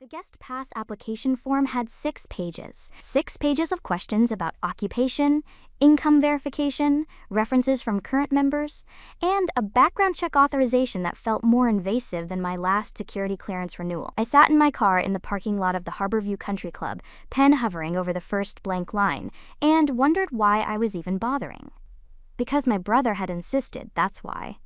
The guest pass application form had 6 pages. 6 pages of questions about occupation, income verification, references from current members, and a background check authorization that felt more invasive than my last security clearance renewal. I sat in my car in the parking lot of the Harborview Country Club, pen hovering over the first blank line, and wondered why I was even bothering. Because my brother had insisted, that's why.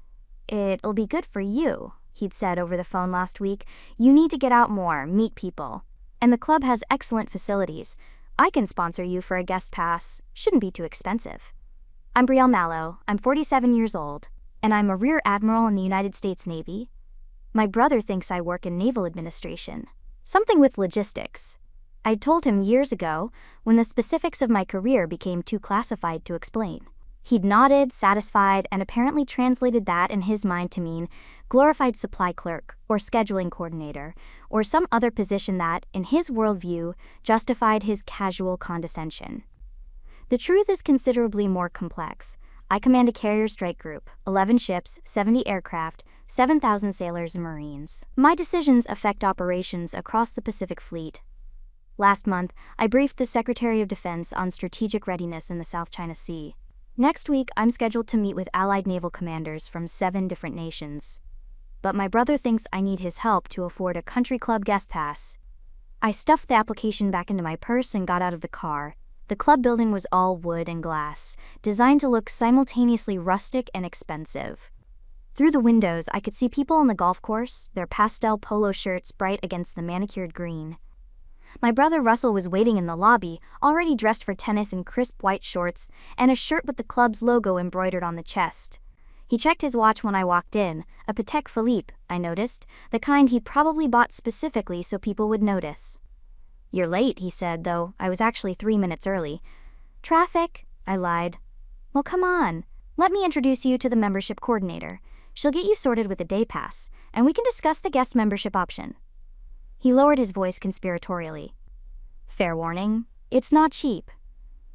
"It'll be good for you," he'd said over the phone last week. "You need to get out more, meet people. And the club has excellent facilities. I can sponsor you for a guest pass. Shouldn't be too expensive." I'm Brielle Mallow. I'm 47 years old, and I'm a Rear Admiral in the United States Navy. My brother thinks I work in naval administration. Something with logistics. I told him years ago, when the specifics of my career became too classified to explain. He'd nodded, satisfied, and apparently translated that in his mind to mean glorified supply clerk, or scheduling coordinator, or some other position that, in his worldview, justified his casual condescension. The truth is considerably more complex. I command a carrier strike group, 11 ships, 70 aircraft, 7,000 sailors and Marines. My decisions affect operations across the Pacific Fleet. Last month, I briefed the Secretary of Defense on strategic readiness in the South China Sea. Next week, I'm scheduled to meet with allied naval commanders from 7 different nations. But my brother thinks I need his help to afford a country club guest pass. I stuffed the application back into my purse and got out of the car. The club building was all wood and glass, designed to look simultaneously rustic and expensive. Through the windows, I could see people on the golf course, their pastel polo shirts bright against the manicured green. My brother Russell was waiting in the lobby, already dressed for tennis in crisp white shorts and a shirt with the club's logo embroidered on the chest. He checked his watch when I walked in, a Patek Philippe, I noticed, the kind he'd probably bought specifically so people would notice. "You're late," he said, though I was actually 3 minutes early. "Traffic," I lied. "Well, come on. Let me introduce you to the membership coordinator. She'll get you sorted with a day pass, and we can discuss the guest membership option." He lowered his voice conspiratorially. "Fair warning, it's not cheap.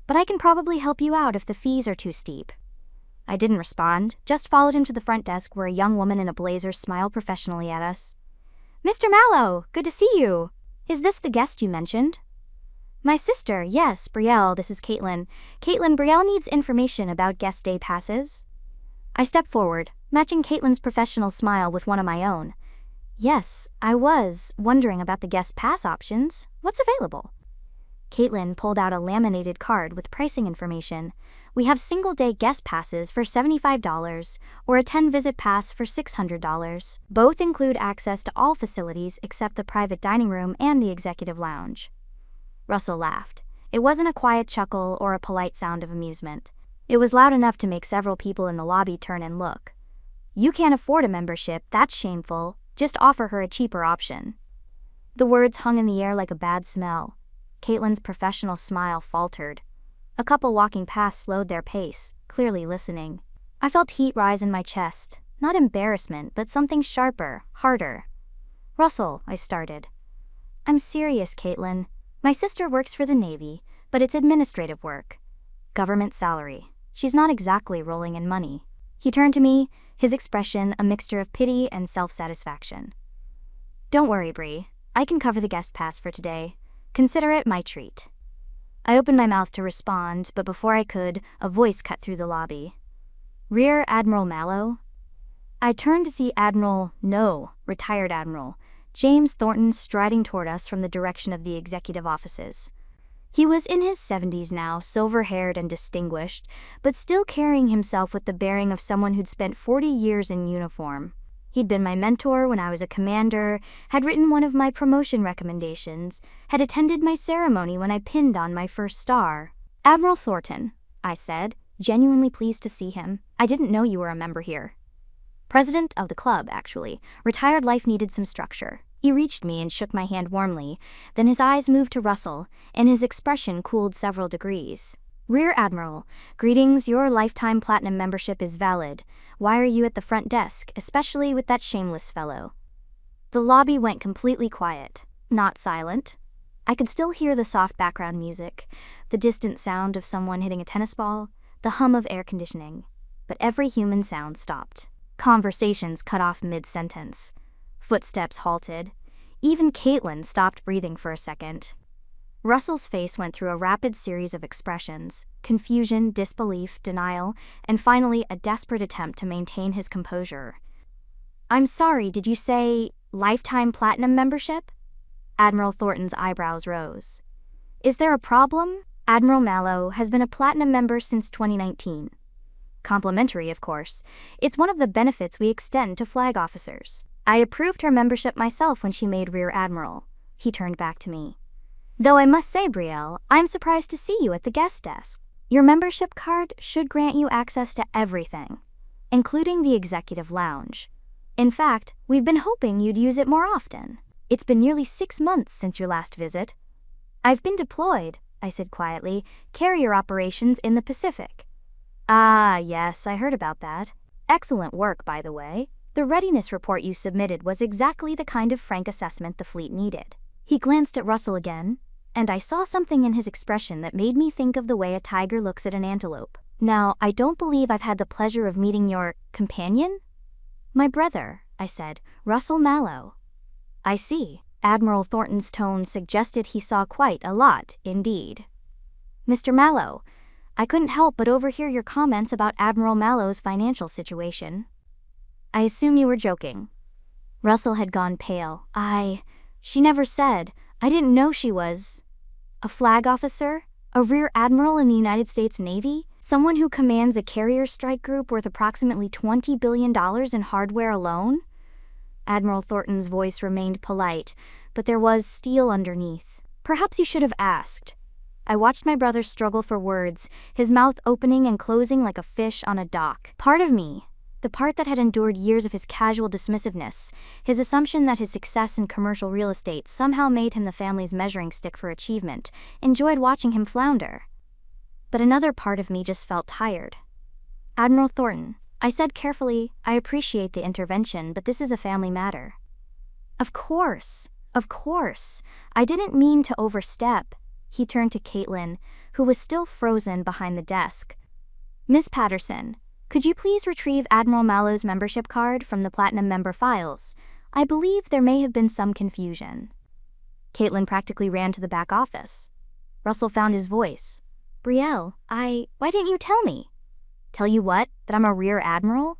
But I can probably help you out if the fees are too steep." I didn't respond, just followed him to the front desk where a young woman in a blazer smiled professionally at us. "Mr. Mallow, good to see you. Is this the guest you mentioned?" "My sister, yes, Brielle, this is Caitlin. Caitlin, Brielle needs information about guest day passes." I stepped forward, matching Caitlin's professional smile with one of my own. "Yes, I was wondering about the guest pass options. What's available?" Caitlin pulled out a laminated card with pricing information. "We have single-day guest passes for $75 or a 10-visit pass for $600. Both include access to all facilities except the private dining room and the executive lounge." Russell laughed. It wasn't a quiet chuckle or a polite sound of amusement. It was loud enough to make several people in the lobby turn and look. "You can't afford a membership, that's shameful. Just offer her a cheaper option." The words hung in the air like a bad smell. Caitlin's professional smile faltered. A couple walking past slowed their pace, clearly listening. I felt heat rise in my chest, not embarrassment, but something sharper, harder. "Russell," I started. "I'm serious, Caitlin. My sister works for the Navy, but it's administrative work. Government salary. She's not exactly rolling in money." He turned to me, his expression a mixture of pity and self-satisfaction. "Don't worry, Brie. I can cover the guest pass for today. Consider it my treat." I opened my mouth to respond, but before I could, a voice cut through the lobby. "Rear Admiral Mallow?" I turned to see retired Admiral, James Thornton striding toward us from the direction of the executive offices. He was in his 70s now, silver-haired and distinguished, but still carrying himself with the bearing of someone who'd spent 40 years in uniform. He'd been my mentor when I was a commander, had written one of my promotion recommendations, had attended my ceremony when I pinned on my first star. "Admiral Thornton," I said, genuinely pleased to see him. "I didn't know you were a member here." "President of the club, actually. Retired life needed some structure." He reached me and shook my hand warmly, then his eyes moved to Russell, and his expression cooled several degrees. "Rear Admiral, greetings, your lifetime platinum membership is valid. Why are you at the front desk, especially with that shameless fellow?" The lobby went completely quiet, not silent. I could still hear the soft background music, the distant sound of someone hitting a tennis ball, the hum of air conditioning. But every human sound stopped. Conversations cut off mid-sentence. Footsteps halted. Even Caitlin stopped breathing for a second. Russell's face went through a rapid series of expressions: confusion, disbelief, denial, and finally a desperate attempt to maintain his composure. "I'm sorry, did you say lifetime platinum membership?" Admiral Thornton's eyebrows rose. "Is there a problem?" "Admiral Mallow has been a platinum member since 2019. Complimentary, of course. It's one of the benefits we extend to flag officers. I approved her membership myself when she made Rear Admiral." He turned back to me. "Though I must say, Brielle, I'm surprised to see you at the guest desk. Your membership card should grant you access to everything, including the executive lounge. In fact, we've been hoping you'd use it more often. It's been nearly 6 months since your last visit." "I've been deployed," I said quietly, "carrier operations in the Pacific." "Ah, yes, I heard about that. Excellent work, by the way. The readiness report you submitted was exactly the kind of frank assessment the fleet needed." He glanced at Russell again, and I saw something in his expression that made me think of the way a tiger looks at an antelope. "Now, I don't believe I've had the pleasure of meeting your companion?" "My brother," I said, "Russell Mallow." "I see." Admiral Thornton's tone suggested he saw quite a lot, indeed. "Mr. Mallow, I couldn't help but overhear your comments about Admiral Mallow's financial situation." "I assume you were joking." Russell had gone pale. She never said. I didn't know she was a flag officer, a Rear Admiral in the United States Navy, someone who commands a carrier strike group worth approximately $20 billion in hardware alone." Admiral Thornton's voice remained polite, but there was steel underneath. "Perhaps you should have asked." I watched my brother struggle for words, his mouth opening and closing like a fish on a dock. Part of me, the part that had endured years of his casual dismissiveness, his assumption that his success in commercial real estate somehow made him the family's measuring stick for achievement, enjoyed watching him flounder. But another part of me just felt tired. "Admiral Thornton," I said carefully, "I appreciate the intervention, but this is a family matter." Of course. I didn't mean to overstep." He turned to Caitlin, who was still frozen behind the desk. "Miss Patterson, could you please retrieve Admiral Mallow's membership card from the Platinum member files? I believe there may have been some confusion." Caitlin practically ran to the back office. Russell found his voice. "Brielle, why didn't you tell me?" "Tell you what? That I'm a Rear Admiral?"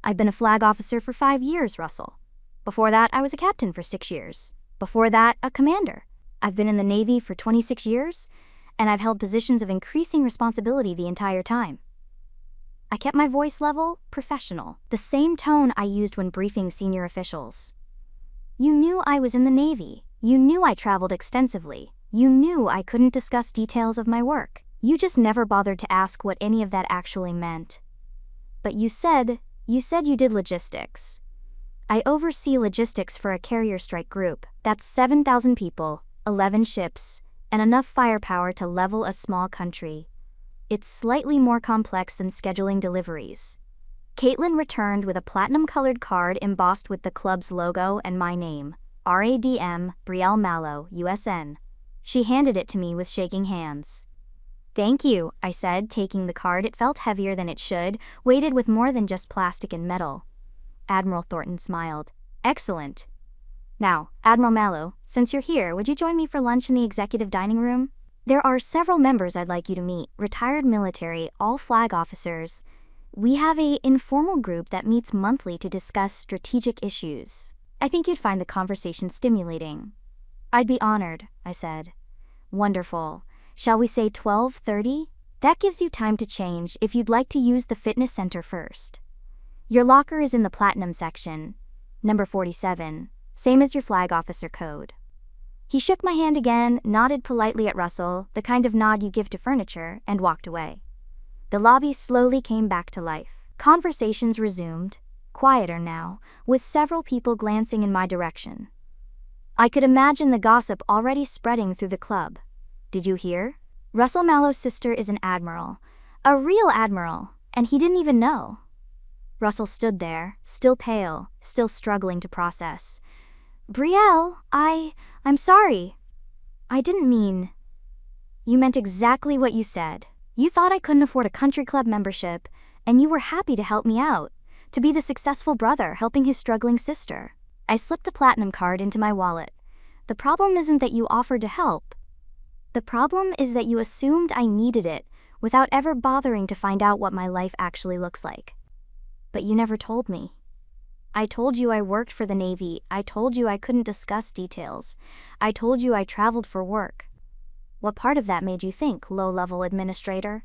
"I've been a flag officer for 5 years, Russell. Before that, I was a captain for 6 years. Before that, a commander. I've been in the Navy for 26 years, and I've held positions of increasing responsibility the entire time." I kept my voice level, professional, the same tone I used when briefing senior officials. "You knew I was in the Navy. You knew I traveled extensively. You knew I couldn't discuss details of my work. You just never bothered to ask what any of that actually meant. But you said you did logistics. I oversee logistics for a carrier strike group. That's 7,000 people, 11 ships, and enough firepower to level a small country. It's slightly more complex than scheduling deliveries." Caitlin returned with a platinum-colored card embossed with the club's logo and my name, RADM, Brielle Mallow, USN. She handed it to me with shaking hands. "Thank you," I said, taking the card. It felt heavier than it should, weighted with more than just plastic and metal. Admiral Thornton smiled. "Excellent. Now, Admiral Mallow, since you're here, would you join me for lunch in the executive dining room? There are several members I'd like you to meet, retired military, all flag officers. We have an informal group that meets monthly to discuss strategic issues. I think you'd find the conversation stimulating." "I'd be honored," I said. "Wonderful. Shall we say 12:30? That gives you time to change if you'd like to use the fitness center first. Your locker is in the Platinum section, number 47, same as your flag officer code." He shook my hand again, nodded politely at Russell, the kind of nod you give to furniture, and walked away. The lobby slowly came back to life. Conversations resumed, quieter now, with several people glancing in my direction. I could imagine the gossip already spreading through the club. "Did you hear? Russell Mallow's sister is an admiral. A real admiral, and he didn't even know." Russell stood there, still pale, still struggling to process. "Brielle, I'm sorry. I didn't mean." "You meant exactly what you said. You thought I couldn't afford a country club membership, and you were happy to help me out, to be the successful brother helping his struggling sister. I slipped a platinum card into my wallet. The problem isn't that you offered to help. The problem is that you assumed I needed it without ever bothering to find out what my life actually looks like. But you never told me. I told you I worked for the Navy. I told you I couldn't discuss details. I told you I traveled for work. What part of that made you think, low-level administrator?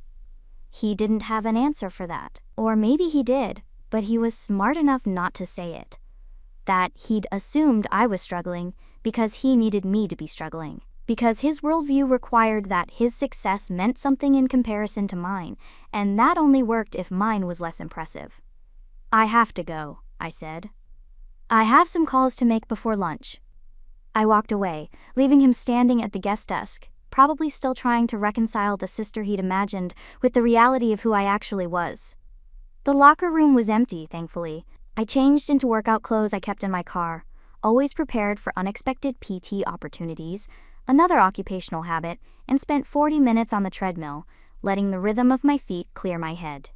He didn't have an answer for that. Or maybe he did, but he was smart enough not to say it. That he'd assumed I was struggling because he needed me to be struggling. Because his worldview required that his success meant something in comparison to mine, and that only worked if mine was less impressive. I have to go, I said. I have some calls to make before lunch. I walked away, leaving him standing at the guest desk, probably still trying to reconcile the sister he'd imagined with the reality of who I actually was. The locker room was empty, thankfully. I changed into workout clothes I kept in my car, always prepared for unexpected PT opportunities, another occupational habit, and spent 40 minutes on the treadmill, letting the rhythm of my feet clear my head.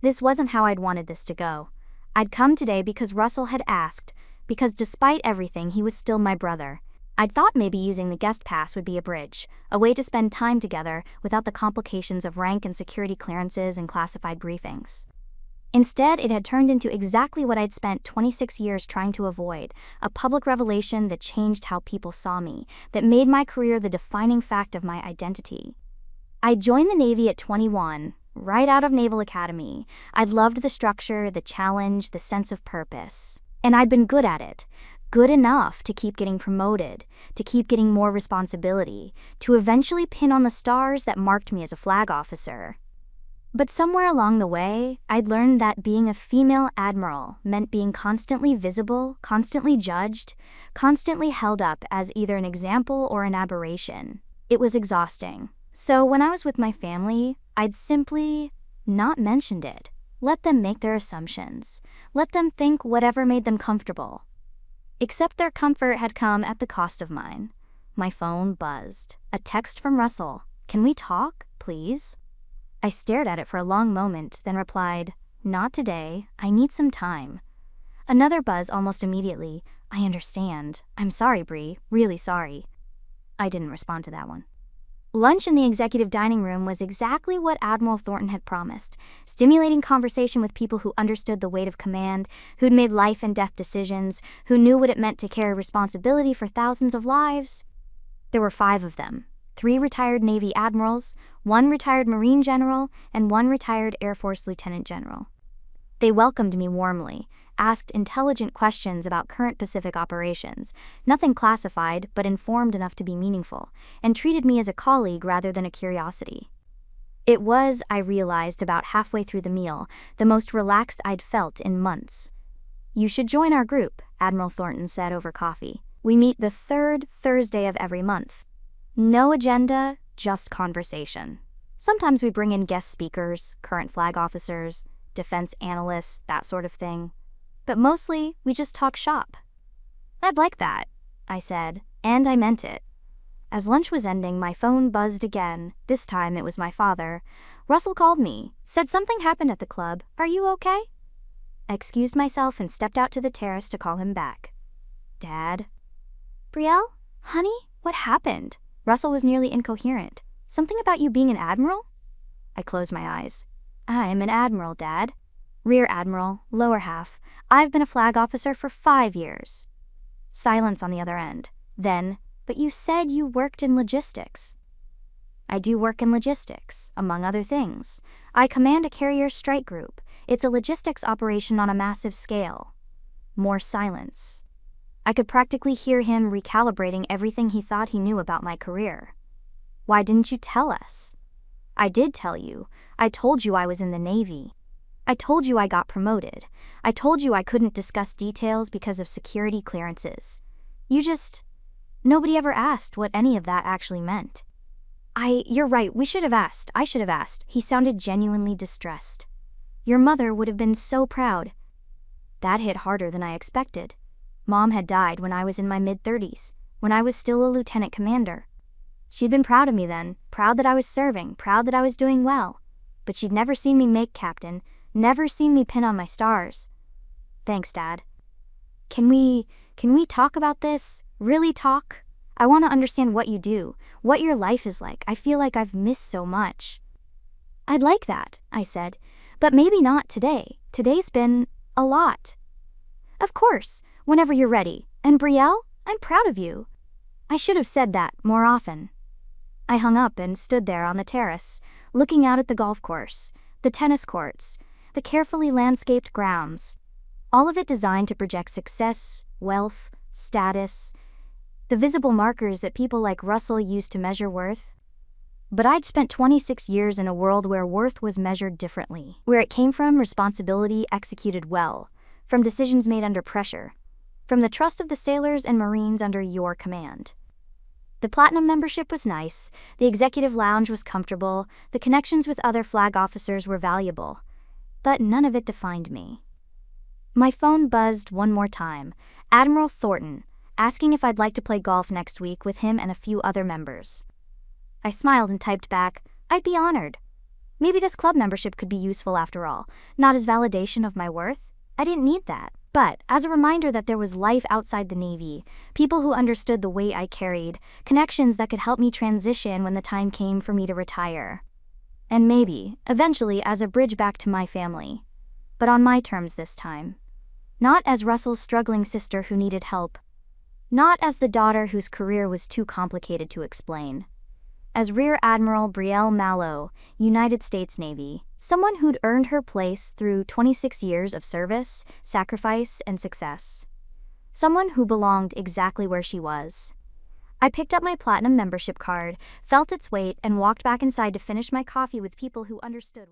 This wasn't how I'd wanted this to go. I'd come today because Russell had asked, because despite everything he was still my brother. I'd thought maybe using the guest pass would be a bridge, a way to spend time together without the complications of rank and security clearances and classified briefings. Instead, it had turned into exactly what I'd spent 26 years trying to avoid, a public revelation that changed how people saw me, that made my career the defining fact of my identity. I joined the Navy at 21, right out of Naval Academy. I'd loved the structure, the challenge, the sense of purpose. And I'd been good at it. Good enough to keep getting promoted, to keep getting more responsibility, to eventually pin on the stars that marked me as a flag officer. But somewhere along the way, I'd learned that being a female admiral meant being constantly visible, constantly judged, constantly held up as either an example or an aberration. It was exhausting. So when I was with my family, I'd simply not mentioned it. Let them make their assumptions. Let them think whatever made them comfortable. Except their comfort had come at the cost of mine. My phone buzzed. A text from Russell. "Can we talk, please?" I stared at it for a long moment, then replied, "Not today. I need some time." Another buzz almost immediately. "I understand. I'm sorry, Bree. Really sorry." I didn't respond to that one. Lunch in the executive dining room was exactly what Admiral Thornton had promised, stimulating conversation with people who understood the weight of command, who'd made life and death decisions, who knew what it meant to carry responsibility for thousands of lives. There were 5 of them. 3 retired Navy admirals, 1 retired Marine general, and 1 retired Air Force lieutenant general. They welcomed me warmly, asked intelligent questions about current Pacific operations, nothing classified but informed enough to be meaningful, and treated me as a colleague rather than a curiosity. It was, I realized about halfway through the meal, the most relaxed I'd felt in months. "You should join our group," Admiral Thornton said over coffee. "We meet the 3rd Thursday of every month. No agenda, just conversation. Sometimes we bring in guest speakers, current flag officers, defense analysts, that sort of thing. But mostly, we just talk shop." "I'd like that," I said, and I meant it. As lunch was ending, my phone buzzed again. This time it was my father. Russell called me, said something happened at the club. "Are you okay?" I excused myself and stepped out to the terrace to call him back. "Dad?" "Brielle? Honey, what happened?" Russell was nearly incoherent. "Something about you being an admiral?" I closed my eyes. "I'm an admiral, Dad. Rear admiral, lower half. I've been a flag officer for 5 years. Silence on the other end. Then, "But you said you worked in logistics." "I do work in logistics, among other things. I command a carrier strike group. It's a logistics operation on a massive scale." More silence. I could practically hear him recalibrating everything he thought he knew about my career. "Why didn't you tell us?" "I did tell you. I told you I was in the Navy. I told you I got promoted. I told you I couldn't discuss details because of security clearances. Nobody ever asked what any of that actually meant." You're right, we should have asked. I should have asked." He sounded genuinely distressed. "Your mother would have been so proud." That hit harder than I expected. Mom had died when I was in my mid-30s, when I was still a lieutenant commander. She'd been proud of me then, proud that I was serving, proud that I was doing well. But she'd never seen me make captain, never seen me pin on my stars. "Thanks, Dad. Can we Can we talk about this? Really talk? I want to understand what you do, what your life is like. I feel like I've missed so much. I'd like that, I said, but maybe not today. Today's been a lot. Of course, whenever you're ready. And Brielle, I'm proud of you. I should have said that more often. I hung up and stood there on the terrace, looking out at the golf course, the tennis courts, the carefully landscaped grounds, all of it designed to project success, wealth, status, the visible markers that people like Russell use to measure worth. But I'd spent 26 years in a world where worth was measured differently, where it came from responsibility executed well, from decisions made under pressure, from the trust of the sailors and Marines under your command. The platinum membership was nice, the executive lounge was comfortable, the connections with other flag officers were valuable, but none of it defined me. My phone buzzed one more time. Admiral Thornton, asking if I'd like to play golf next week with him and a few other members. I smiled and typed back, I'd be honored. Maybe this club membership could be useful after all, not as validation of my worth. I didn't need that, but as a reminder that there was life outside the Navy, people who understood the weight I carried, connections that could help me transition when the time came for me to retire. And maybe, eventually, as a bridge back to my family. But on my terms this time. Not as Russell's struggling sister who needed help. Not as the daughter whose career was too complicated to explain. As Rear Admiral Brielle Mallow, United States Navy, someone who'd earned her place through 26 years of service, sacrifice, and success. Someone who belonged exactly where she was. I picked up my platinum membership card, felt its weight, and walked back inside to finish my coffee with people who understood.